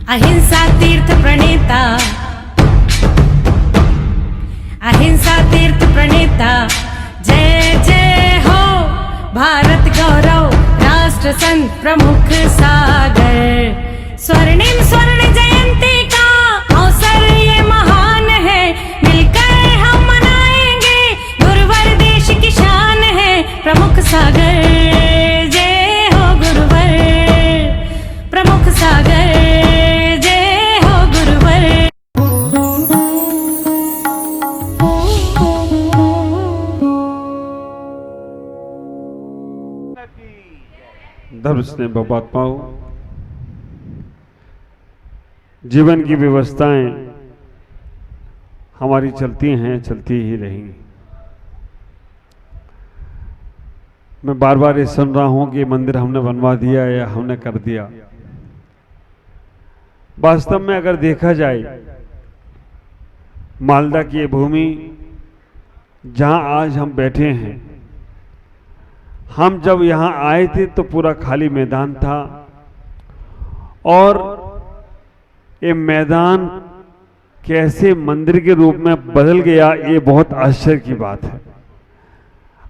अहिंसा तीर्थ प्रणेता, अहिंसा तीर्थ प्रणेता, जय जय हो भारत गौरव राष्ट्र संत प्रमुख सागर। स्वर्णिम स्वर्ण जयंती का अवसर ये महान है, मिलकर हम मनाएंगे गुरुवर देश की शान है प्रमुख सागर। जय हो गुरुवर प्रमुख सागर, जय हो गुरुवर। धर्म स्नेह महात्माओं, जीवन की व्यवस्थाएं हमारी चलती हैं, चलती ही रहेंगी। मैं बार बार ये सुन रहा हूं कि मंदिर हमने बनवा दिया या हमने कर दिया। वास्तव में अगर देखा जाए, मालदा की ये भूमि जहां आज हम बैठे हैं, हम जब यहाँ आए थे तो पूरा खाली मैदान था और ये मैदान कैसे मंदिर के रूप में बदल गया, ये बहुत आश्चर्य की बात है।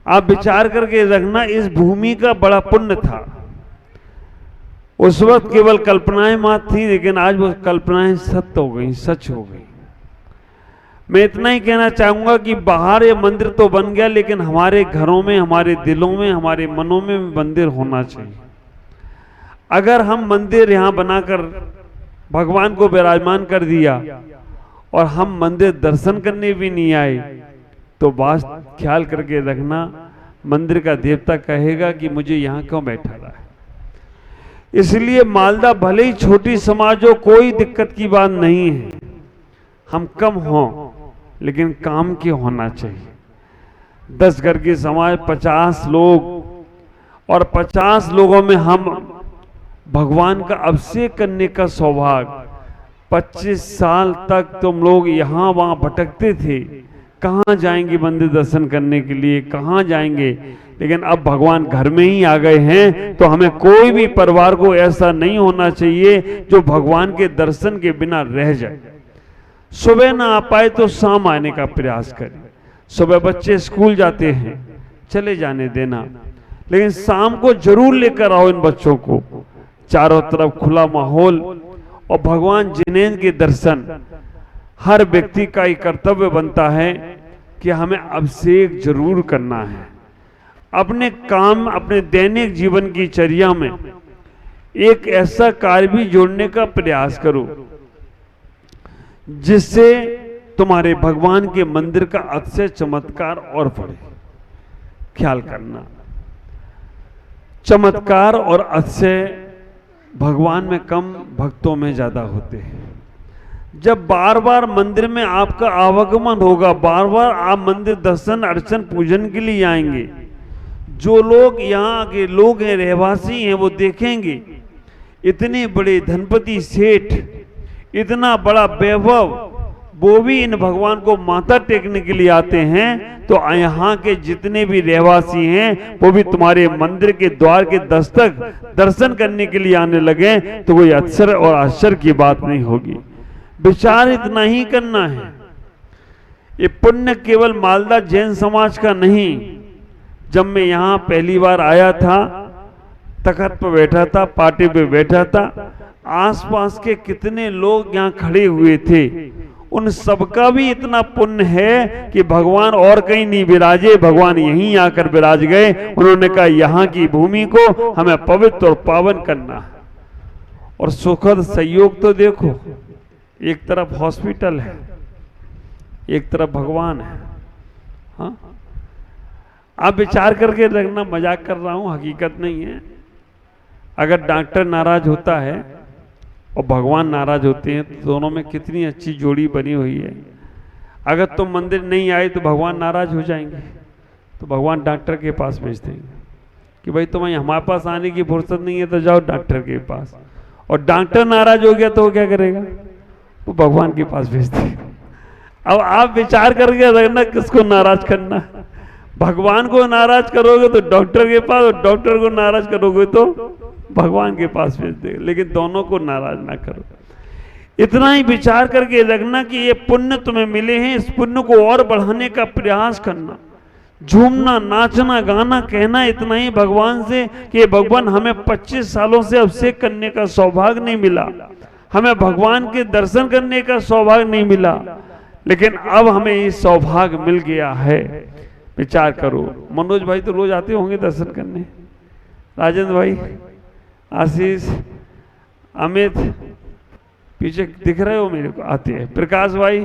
आप विचार करके रखना, इस भूमि का बड़ा पुण्य था। उस वक्त केवल कल्पनाएं मात्र थी, लेकिन आज वो कल्पनाएं सत्य हो गई, सच हो गई। मैं इतना ही कहना चाहूंगा कि बाहर ये मंदिर तो बन गया, लेकिन हमारे घरों में, हमारे दिलों में, हमारे मनों में मंदिर होना चाहिए। अगर हम मंदिर यहाँ बनाकर भगवान को विराजमान कर दिया और हम मंदिर दर्शन करने भी नहीं आए, तो बात ख्याल करके रखना, मंदिर का देवता कहेगा कि मुझे यहाँ क्यों बैठा रहा है। इसलिए मालदा भले ही छोटी समाज हो, कोई दिक्कत की बात नहीं है, हम कम हों लेकिन काम के होना चाहिए। 10 घर की समाज 50 लोग, और 50 लोगों में हम भगवान का अभिषेक करने का सौभाग्य। 25 साल तक तुम लोग यहाँ वहाँ भटकते थे, कहाँ जाएंगे मंदिर दर्शन करने के लिए, कहाँ जाएंगे, लेकिन अब भगवान घर में ही आ गए हैं। तो हमें कोई भी परिवार को ऐसा नहीं होना चाहिए जो भगवान के दर्शन के बिना रह जाए। सुबह ना आ पाए तो शाम आने का प्रयास करें। सुबह बच्चे स्कूल जाते हैं, चले जाने देना, लेकिन शाम को जरूर लेकर आओ इन बच्चों को। चारों तरफ खुला माहौल और भगवान जिनेंद्र के दर्शन, हर व्यक्ति का एक कर्तव्य बनता है कि हमें अभिषेक जरूर करना है। अपने काम, अपने दैनिक जीवन की चर्या में एक ऐसा कार्य भी जोड़ने का प्रयास करो जिससे तुम्हारे भगवान के मंदिर का अतिशय चमत्कार और बढ़े। ख्याल करना, चमत्कार और अतिशय भगवान में कम, भक्तों में ज्यादा होते हैं। जब बार बार मंदिर में आपका आवागमन होगा, बार बार आप मंदिर दर्शन अर्चन पूजन के लिए आएंगे, जो लोग यहाँ के लोग हैं, रहवासी हैं, वो देखेंगे इतने बड़े धनपति सेठ, इतना बड़ा वैभव, वो भी इन भगवान को माथा टेकने के लिए आते हैं। तो यहाँ के जितने भी रहवासी हैं वो भी तुम्हारे मंदिर के द्वार के दस्तक दर्शन करने के लिए आने लगे, तो कोई आश्चर्य और आश्चर्य की बात नहीं होगी। विचार इतना ही करना है। ये पुण्य केवल मालदा जैन समाज का नहीं। जब मैं यहाँ पहली बार आया था, तखत पर बैठा था, पाटे पे बैठा था, आसपास के कितने लोग यहाँ खड़े हुए थे, उन सबका भी इतना पुण्य है कि भगवान और कहीं नहीं विराजे, भगवान यहीं आकर विराज गए। उन्होंने कहा यहाँ की भूमि को हमें पवित्र और पावन करना है। और सुखद संयोग तो देखो, एक तरफ हॉस्पिटल है, एक तरफ भगवान है। हाँ, आप विचार करके रखना, मजाक कर रहा हूं, हकीकत नहीं है। अगर डॉक्टर नाराज होता है और भगवान नाराज होते हैं, तो दोनों में कितनी अच्छी जोड़ी बनी हुई है। अगर तुम मंदिर नहीं आए तो भगवान नाराज हो जाएंगे, तो भगवान डॉक्टर के पास भेज देंगे कि भाई तुम्हें हमारे पास आने की फुर्सत नहीं है, तो जाओ डॉक्टर के पास। और डॉक्टर नाराज हो गया तो वो क्या करेगा, वो भगवान के पास भेज देगा। अब आप विचार करके रखना किसको नाराज करना है। भगवान को नाराज करोगे तो डॉक्टर के पास, और डॉक्टर को नाराज करोगे तो भगवान के पास भेज देगा। लेकिन दोनों को नाराज ना करो। इतना ही विचार करके रखना कि ये पुण्य तुम्हें मिले हैं, इस पुण्य को और बढ़ाने का प्रयास करना, झूमना, नाचना, गाना, कहना इतना ही भगवान से कि भगवान हमें 25 सालों से अभिषेक करने का सौभाग्य नहीं मिला, हमें भगवान के दर्शन करने का सौभाग्य नहीं मिला, लेकिन अब हमें ये सौभाग्य मिल गया है। विचार करो। मनोज भाई तो रोज आते होंगे दर्शन करने, राजेंद्र भाई, आशीष, अमित, पीछे दिख रहे हो मेरे को, आते हैं, प्रकाश भाई,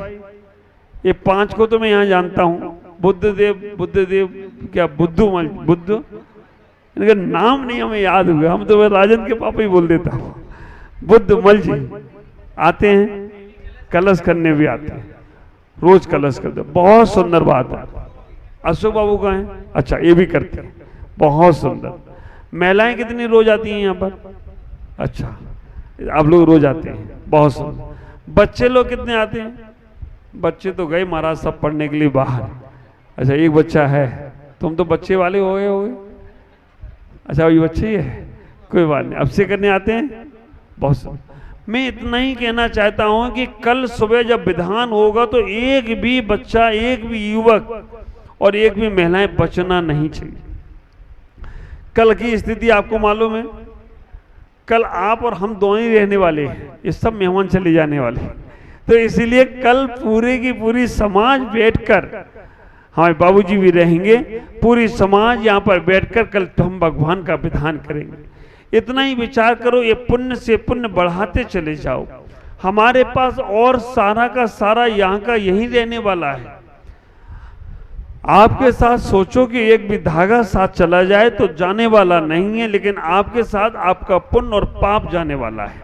ये 5 को तो मैं यहाँ जानता हूँ। बुद्धदेव क्या बुद्ध इनका नाम नहीं हमें याद हुआ, हम तो राजन के पापा ही बोल देता हूँ। बुद्धमल जी आते हैं, कलश करने भी आते हैं, रोज कलश करते, बहुत सुंदर बात है। अशोक बाबू का है, अच्छा ये भी करते हैं, बहुत सुंदर। महिलाएं कितनी रोज आती हैं यहाँ पर? अच्छा आप लोग रोज आते हैं, बहुत सुंदर। बच्चे लोग कितने आते हैं? बच्चे तो गए महाराज सब पढ़ने के लिए बाहर। अच्छा एक बच्चा है, तुम तो बच्चे वाले हो गए होगे। अच्छा ये बच्चे ही है, कोई बात नहीं। अब से करने आते हैं, बहुत सुंदर। मैं इतना ही कहना चाहता हूं कि कल सुबह जब विधान होगा तो एक भी बच्चा, एक भी युवक और एक भी महिलाएं बचना नहीं चाहिए। कल की स्थिति आपको मालूम है, कल आप और हम दोनों ही रहने वाले हैं, ये सब मेहमान चले जाने वाले हैं। तो इसीलिए कल पूरी की पूरी समाज बैठकर, हमारे बाबूजी भी रहेंगे, पूरी समाज यहाँ पर बैठकर कल तो हम भगवान का विधान करेंगे। इतना ही विचार करो, ये पुण्य से पुण्य बढ़ाते चले जाओ। हमारे पास और सारा का सारा यहाँ का यही रहने वाला है। आपके साथ सोचो कि एक भी धागा साथ चला जाए तो जाने वाला नहीं है, लेकिन आपके साथ आपका पुण्य और पाप जाने वाला है।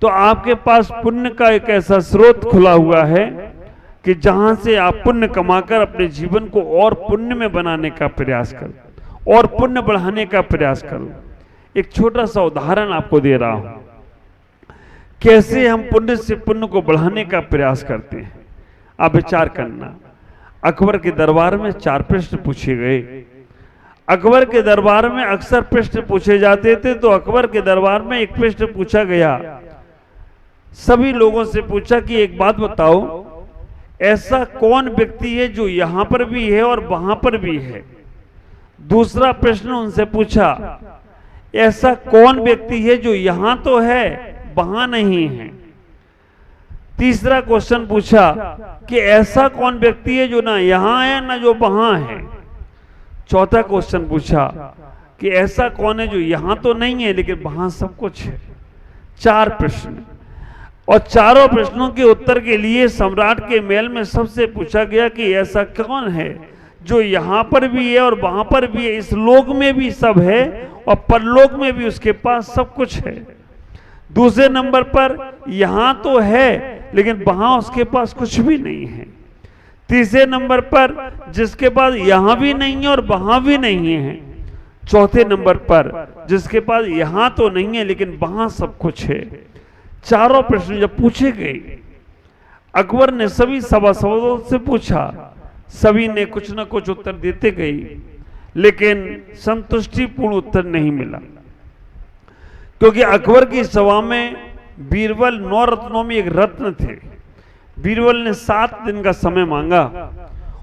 तो आपके पास पुण्य का एक ऐसा स्रोत खुला हुआ है कि जहां से आप पुण्य कमाकर अपने जीवन को और पुण्य में बनाने का प्रयास करो और पुण्य बढ़ाने का प्रयास करो। एक छोटा सा उदाहरण आपको दे रहा हूं, कैसे हम पुण्य से पुण्य को बढ़ाने का प्रयास करते हैं। आप विचार करना, अकबर के दरबार में 4 प्रश्न पूछे गए। अकबर के दरबार में अक्सर प्रश्न पूछे जाते थे, तो अकबर के दरबार में एक प्रश्न पूछा गया। सभी लोगों से पूछा कि एक बात बताओ, ऐसा कौन व्यक्ति है जो यहां पर भी है और वहां पर भी है। दूसरा प्रश्न उनसे पूछा, ऐसा कौन व्यक्ति है जो यहां तो है वहां नहीं है। तीसरा क्वेश्चन पूछा कि ऐसा कौन व्यक्ति है जो ना यहां है ना जो वहां है। चौथा क्वेश्चन पूछा कि ऐसा कौन है जो यहां तो नहीं है लेकिन वहां सब कुछ है। 4 प्रश्न, और चारों प्रश्नों के उत्तर के लिए सम्राट के महल में सबसे पूछा गया कि ऐसा कौन है जो यहां पर भी है और वहां पर भी है, इस लोक में भी सब है और परलोक में भी उसके पास सब कुछ है। दूसरे नंबर पर यहां तो है लेकिन वहां उसके पास कुछ भी नहीं है। तीसरे नंबर पर जिसके पास यहां भी नहीं है और वहां भी नहीं है। चौथे नंबर पर जिसके पास यहां तो नहीं है लेकिन वहां सब कुछ है। चारों प्रश्न जब पूछे गए, अकबर ने सभी सभासदों से पूछा, सभी ने कुछ न कुछ उत्तर देते गए, लेकिन संतुष्टिपूर्ण उत्तर नहीं मिला। क्योंकि अकबर की सभा में बीरबल 9 रत्नों में एक रत्न थे। बीरबल ने 7 दिन का समय मांगा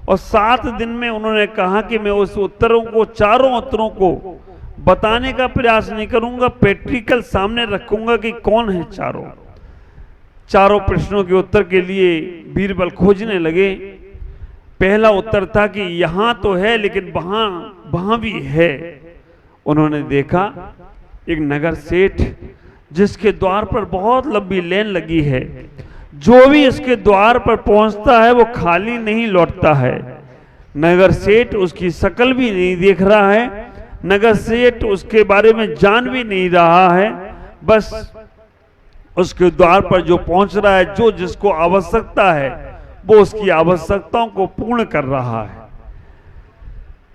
और 7 दिन में उन्होंने कहा कि मैं उस उत्तरों को, चारों उत्तरों को बताने का प्रयास नहीं करूंगा, प्रैक्टिकल सामने रखूंगा कि कौन है चारों प्रश्नों के उत्तर के लिए बीरबल खोजने लगे। पहला उत्तर था कि यहां तो है लेकिन वहां भी है। उन्होंने देखा एक नगर सेठ जिसके द्वार पर बहुत लंबी लाइन लगी है, जो भी इसके द्वार पर पहुंचता है वो खाली नहीं लौटता है। नगर सेठ उसकी शक्ल भी नहीं देख रहा है, नगर सेठ उसके बारे में जान भी नहीं रहा है, बस उसके द्वार पर जो पहुंच रहा है, जो जिसको आवश्यकता है वो उसकी आवश्यकताओं को पूर्ण कर रहा है।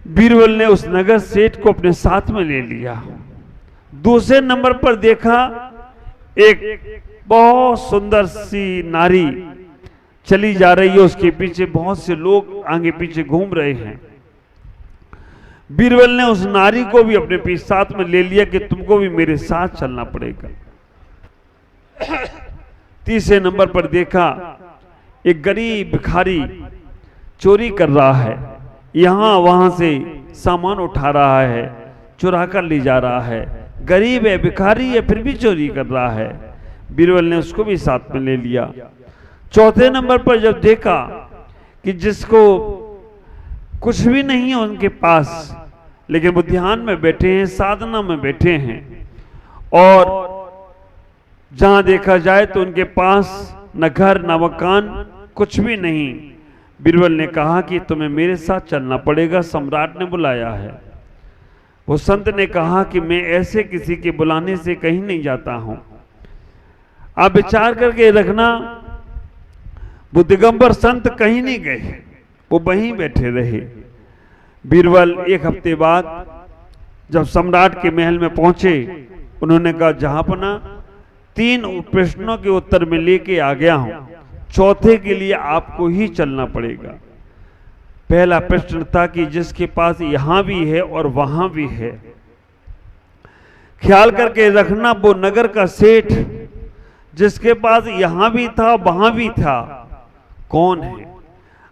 बीरबल ने उस नगर सेठ को अपने साथ में ले लिया। दूसरे नंबर पर देखा एक बहुत सुंदर सी नारी चली जा रही है, उसके पीछे बहुत से लोग आगे पीछे घूम रहे हैं। बीरबल ने उस नारी को भी अपने पीछे साथ में ले लिया कि तुमको भी मेरे साथ चलना पड़ेगा। तीसरे नंबर पर देखा एक गरीब भिखारी चोरी कर रहा है, यहां वहां से सामान उठा रहा है, चुरा कर ले जा रहा है। गरीब है, भिखारी है, फिर भी चोरी कर रहा है। बीरबल ने उसको भी साथ में ले लिया। चौथे नंबर पर जब देखा कि जिसको कुछ भी नहीं है उनके पास, लेकिन वो ध्यान में बैठे हैं, साधना में बैठे हैं, और जहां देखा जाए तो उनके पास न घर न मकान, कुछ भी नहीं। बीरबल ने कहा कि तुम्हें मेरे साथ चलना पड़ेगा, सम्राट ने बुलाया है। वो संत ने कहा कि मैं ऐसे किसी के बुलाने से कहीं नहीं जाता हूं। आप विचार करके रखना, वो दिगंबर संत कहीं नहीं गए, वो वहीं बैठे रहे। बीरबल एक हफ्ते बाद जब सम्राट के महल में पहुंचे, उन्होंने कहा जहांपना 3 प्रश्नों के उत्तर में लेके आ गया हूं, चौथे के लिए आपको ही चलना पड़ेगा। पहला प्रश्न था कि जिसके पास यहां भी है और वहां भी है, ख्याल करके रखना, वो नगर का सेठ जिसके पास यहां भी था वहां भी था, कौन है?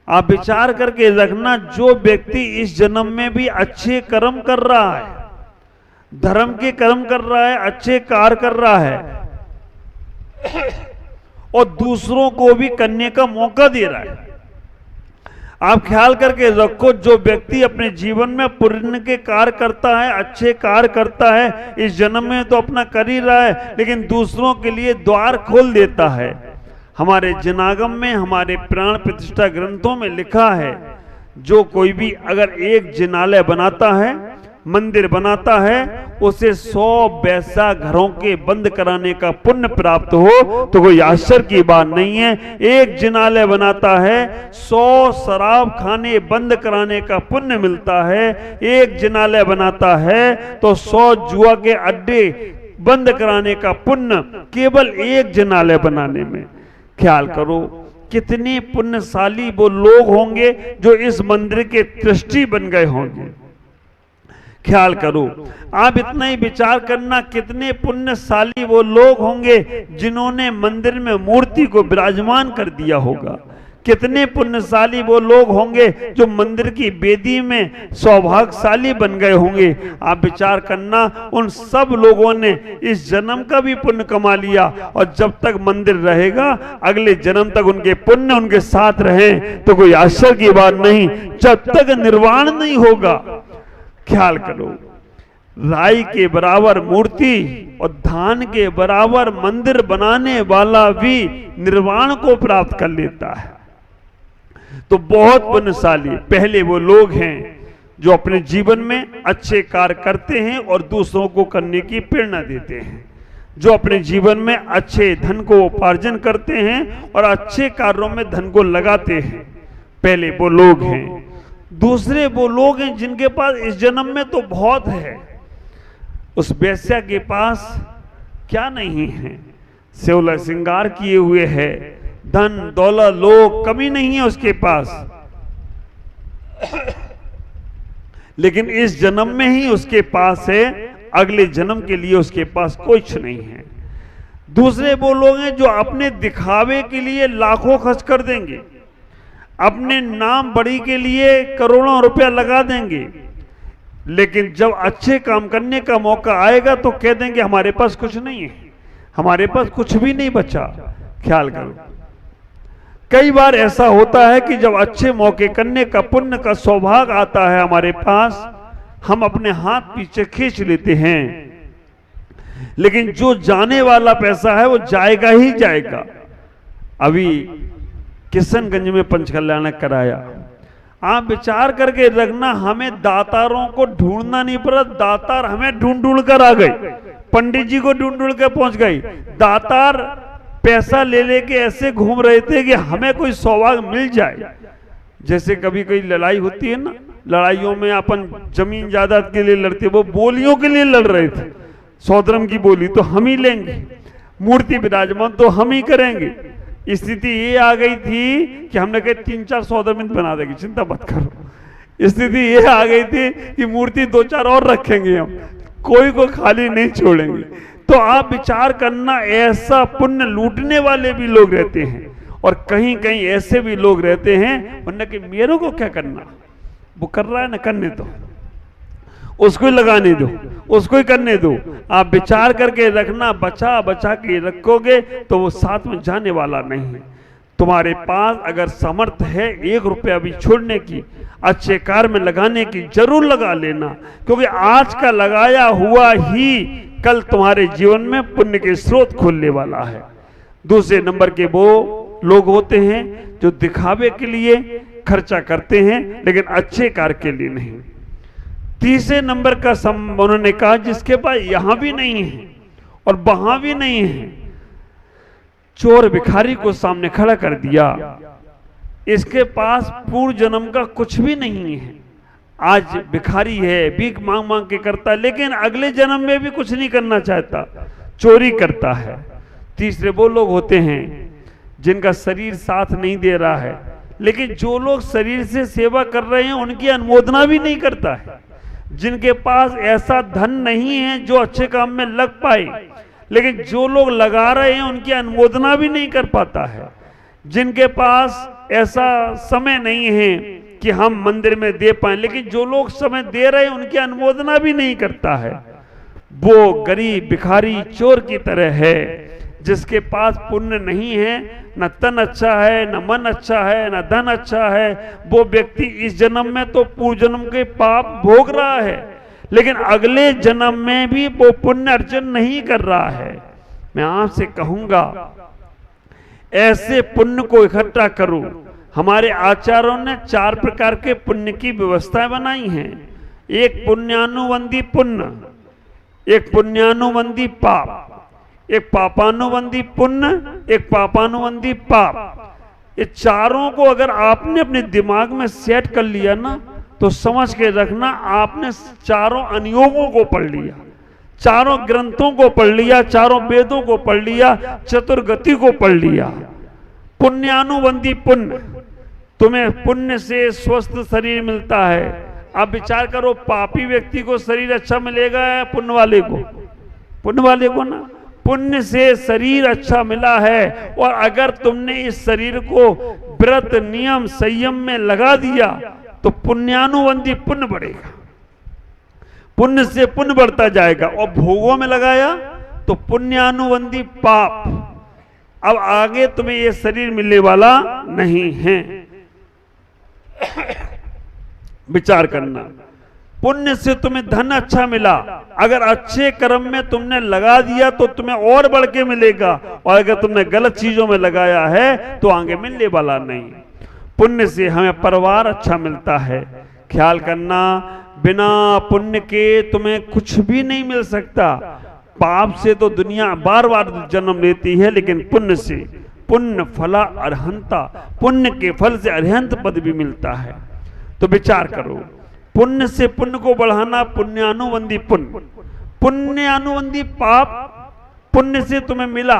आप विचार करके रखना, जो व्यक्ति इस जन्म में भी अच्छे कर्म कर रहा है, धर्म के कर्म कर रहा है, अच्छे कार्य कर रहा है, और दूसरों को भी करने का मौका दे रहा है। आप ख्याल करके रखो, जो व्यक्ति अपने जीवन में पुण्य के कार्य करता है, अच्छे कार्य करता है, इस जन्म में तो अपना कर ही रहा है, लेकिन दूसरों के लिए द्वार खोल देता है। हमारे जनागम में, हमारे प्राण प्रतिष्ठा ग्रंथों में लिखा है, जो कोई भी अगर एक जिनालय बनाता है, मंदिर बनाता है, उसे 100 वैसा घरों के बंद कराने का पुण्य प्राप्त हो, तो कोई आश्चर्य की बात नहीं है। एक जिनालय बनाता है, 100 शराब खाने बंद कराने का पुण्य मिलता है। एक जिनालय बनाता है तो 100 जुआ के अड्डे बंद कराने का पुण्य केवल एक जिनालय बनाने में। ख्याल करो कितने पुण्यशाली वो लोग होंगे जो इस मंदिर के ट्रस्टी बन गए होंगे। ख्याल करो, आप इतना ही विचार करना, कितने पुण्यशाली वो लोग होंगे जिन्होंने मंदिर में मूर्ति को विराजमान कर दिया होगा। कितने पुण्यशाली वो लोग होंगे जो मंदिर की वेदी में सौभाग्यशाली बन गए होंगे। आप विचार करना, उन सब लोगों ने इस जन्म का भी पुण्य कमा लिया, और जब तक मंदिर रहेगा अगले जन्म तक उनके पुण्य उनके साथ रहे, तो कोई आश्चर्य की बात नहीं। जब तक निर्वाण नहीं होगा, ख्याल करो, राई के बराबर मूर्ति और धान के बराबर मंदिर बनाने वाला भी निर्वाण को प्राप्त कर लेता है। तो बहुत पुण्यशाली पहले वो लोग हैं जो अपने जीवन में अच्छे कार्य करते हैं और दूसरों को करने की प्रेरणा देते हैं, जो अपने जीवन में अच्छे धन को उपार्जन करते हैं और अच्छे कार्यों में धन को लगाते हैं। पहले वो लोग हैं। दूसरे वो लोग हैं जिनके पास इस जन्म में तो बहुत है, उस वेश्या के पास क्या नहीं है, सेवला श्रृंगार किए हुए है, धन दौलत लोग कमी नहीं है उसके पास, लेकिन इस जन्म में ही उसके पास है, अगले जन्म के लिए उसके पास कुछ नहीं है। दूसरे वो लोग हैं जो अपने दिखावे के लिए लाखों खर्च कर देंगे, अपने नाम बड़ी के लिए करोड़ों रुपया लगा देंगे, लेकिन जब अच्छे काम करने का मौका आएगा तो कह देंगे हमारे पास कुछ नहीं है, हमारे पास कुछ भी नहीं बचा। ख्याल करो, कई बार ऐसा होता है कि जब अच्छे मौके करने का पुण्य का सौभाग्य आता है हमारे पास, हम अपने हाथ पीछे खींच लेते हैं, लेकिन जो जाने वाला पैसा है वो जाएगा ही जाएगा। अभी किशनगंज में पंचकल्याण कराया, आप विचार करके रखना, हमें दातारों को ढूंढना नहीं पड़ा, दातार हमें ढूंढ ढूंढ कर आ गए, पंडित जी को ढूंढ ढूंढ कर पहुंच गई। दातार पैसा ले लेके ऐसे घूम रहे थे कि हमें कोई सौभाग्य मिल जाए। जैसे कभी कोई लड़ाई होती है ना, लड़ाइयों में अपन जमीन जायदाद के लिए लड़ते, वो बोलियों के लिए लड़ रहे थे, सौधर्म की बोली तो हम ही लेंगे, मूर्ति विराजमान तो हम ही करेंगे। स्थिति ये आ गई थी कि हमने कहा 3-4 सौधर्म बना देंगे, चिंता मत करो। स्थिति ये आ गई थी कि मूर्ति 2-4 और रखेंगे, हम कोई को खाली नहीं छोड़ेंगे। तो आप विचार करना, ऐसा पुण्य लूटने वाले भी लोग रहते हैं और कहीं कहीं ऐसे भी लोग रहते हैं उन्हें कि मेरे को क्या करना, वो कर रहा है ना, करने दो, उसको ही लगाने दो, उसको ही करने दो। आप विचार करके रखना, बचा बचा के रखोगे तो वो साथ में जाने वाला नहीं है। तुम्हारे पास अगर समर्थ है 1 रुपया भी छोड़ने की, अच्छे कार्य में लगाने की, जरूर लगा लेना, क्योंकि आज का लगाया हुआ ही कल तुम्हारे जीवन में पुण्य के स्रोत खोलने वाला है। दूसरे नंबर के वो लोग होते हैं जो दिखावे के लिए खर्चा करते हैं लेकिन अच्छे कार्य के लिए नहीं। तीसरे नंबर का उन्होंने कहा जिसके पास यहां भी नहीं है और वहां भी नहीं है, चोर भिखारी को सामने खड़ा कर दिया, इसके पास पूर्व जन्म का कुछ भी नहीं है, आज भिखारी है, भीख मांग मांग के करता है, लेकिन अगले जन्म में भी कुछ नहीं करना चाहता, चोरी करता है। तीसरे वो लोग होते हैं जिनका शरीर साथ नहीं दे रहा है, लेकिन जो लोग शरीर से सेवा कर रहे हैं उनकी अनुमोदना भी नहीं करता है। जिनके पास ऐसा धन नहीं है जो अच्छे काम में लग पाए, लेकिन जो लोग लगा रहे हैं उनकी अनुमोदना भी नहीं कर पाता है। जिनके पास ऐसा समय नहीं है कि हम मंदिर में दे पाए, लेकिन जो लोग समय दे रहे हैं उनकी अनुमोदना भी नहीं करता है। वो गरीब भिखारी चोर की तरह है, जिसके पास पुण्य नहीं है, न तन अच्छा है, न मन अच्छा है, न धन अच्छा है। वो व्यक्ति इस जन्म में तो पूर्व जन्म के पाप भोग रहा है, लेकिन अगले जन्म में भी वो पुण्य अर्जन नहीं कर रहा है। मैं आपसे कहूंगा ऐसे पुण्य को इकट्ठा करो। हमारे आचार्यों ने 4 प्रकार के पुण्य की व्यवस्थाएं बनाई हैं। एक पुण्यानुबंधी पुण्य, एक पुण्यानुबंधी पाप, एक पापानुबंधी पुण्य, एक पापानुबंधी पाप। ये चारों को अगर आपने अपने दिमाग में सेट कर लिया ना, तो समझ के रखना आपने चारों अनुयोगों को पढ़ लिया, चारों ग्रंथों को पढ़ लिया, चारों वेदों को पढ़ लिया, चतुर्गति को पढ़ लिया। पुण्यानुबंधी पुण्य, तुम्हें पुण्य से स्वस्थ शरीर मिलता है। आप विचार करो, पापी व्यक्ति को शरीर अच्छा मिलेगा या पुण्य वाले को? पुण्य वाले को ना। पुण्य से शरीर अच्छा मिला है, और अगर तुमने इस शरीर को व्रत नियम संयम में लगा दिया तो पुण्यानुबंधी पुण्य बढ़ेगा, पुण्य से पुण्य बढ़ता जाएगा। और भोगों में लगाया तो पुण्यानुबंधी पाप। अब आगे तुम्हें ये शरीर मिलने वाला नहीं है। विचार करना, पुण्य से तुम्हें धन अच्छा मिला, अगर अच्छे कर्म में तुमने लगा दिया तो तुम्हें और बढ़ के मिलेगा, और अगर तुमने गलत चीजों में लगाया है तो आगे मिलने वाला नहीं। पुण्य से हमें परिवार अच्छा मिलता है। ख्याल करना, बिना पुण्य के तुम्हें कुछ भी नहीं मिल सकता। पाप से तो दुनिया बार बार जन्म लेती है, लेकिन पुण्य से, पुण्य फला अरहंता, पुण्य के फल से अरहंत पद भी मिलता है। तो विचार करो, पुण्य से पुण्य को बढ़ाना, पुण्यानुबंधी पुण्य। पुण्यानुबंधी पाप, पुण्य से तुम्हें मिला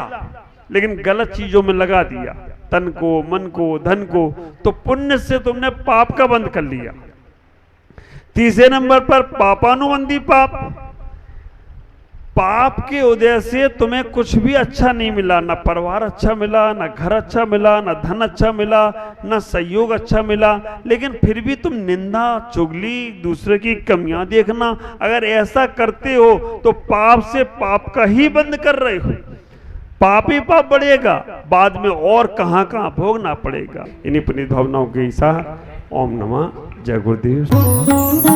लेकिन गलत चीजों में लगा दिया, तन को, मन को, धन को, तो पुण्य से तुमने पाप का बंद कर लिया। तीसरे नंबर पर पापानुबंधी पाप। पाप के उदय से तुम्हें कुछ भी अच्छा नहीं मिला, ना परिवार अच्छा मिला, ना घर अच्छा मिला, ना धन अच्छा मिला, ना सहयोग अच्छा मिला, लेकिन फिर भी तुम निंदा, चुगली, दूसरे की कमियां देखना, अगर ऐसा करते हो तो पाप से पाप का ही बंद कर रहे हो। पाप ही पाप बढ़ेगा, बाद में और कहां कहां भोगना पड़ेगा। इन्हीं पुनीत भावनाओं के साथ ओम नमः। जय गुरुदेव।